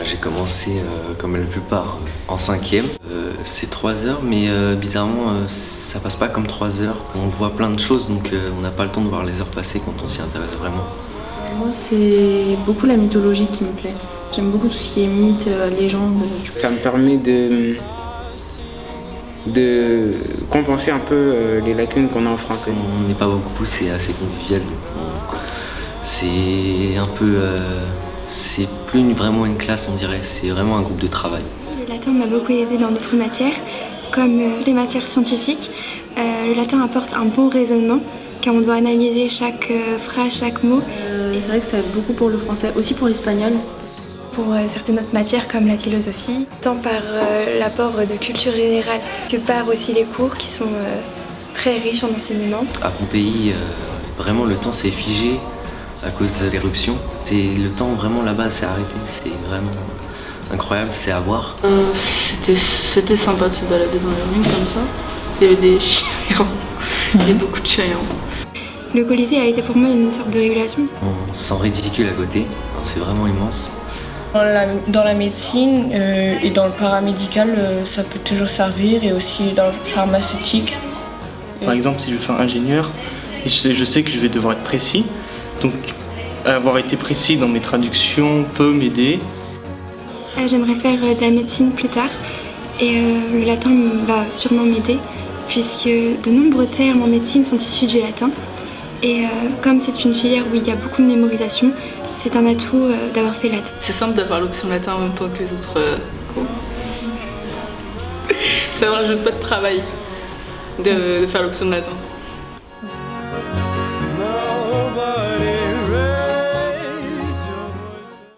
J'ai commencé comme la plupart en 5e. C'est 3 heures, mais bizarrement ça passe pas comme 3 heures. On voit plein de choses, donc on n'a pas le temps de voir les heures passer quand on s'y intéresse vraiment. Moi, c'est beaucoup la mythologie qui me plaît. J'aime beaucoup tout ce qui est mythe, légende. Ça me permet de compenser un peu les lacunes qu'on a en français. On n'est pas beaucoup, c'est assez convivial. C'est un peu... c'est plus vraiment une classe, on dirait, c'est vraiment un groupe de travail. Le latin m'a beaucoup aidé dans d'autres matières, comme les matières scientifiques. Le latin apporte un bon raisonnement, car on doit analyser chaque phrase, chaque mot. C'est vrai que ça aide beaucoup pour le français, aussi pour l'espagnol. Pour certaines autres matières comme la philosophie, tant par l'apport de culture générale que par aussi les cours qui sont très riches en enseignements. À Pompéi, vraiment le temps s'est figé à cause de l'éruption. Le temps vraiment là-bas s'est arrêté, c'est vraiment incroyable, c'est à voir. C'était sympa de se balader dans la rue comme ça. Il y avait des chiens errants, il y avait beaucoup de chiens errants. Le Colisée a été pour moi une sorte de révélation. On se sent ridicule à côté, c'est vraiment immense. Dans la médecine et dans le paramédical, ça peut toujours servir, et aussi dans le pharmaceutique. Par exemple, si je fais un ingénieur, je sais que je vais devoir être précis, donc avoir été précis dans mes traductions peut m'aider. J'aimerais faire de la médecine plus tard, et le latin va sûrement m'aider, puisque de nombreux termes en médecine sont issus du latin. Et comme c'est une filière où il y a beaucoup de mémorisation, c'est un atout d'avoir fait latin. C'est simple d'avoir l'option latin en même temps que les autres cours. Ça ne rajoute pas de travail de faire l'option latin.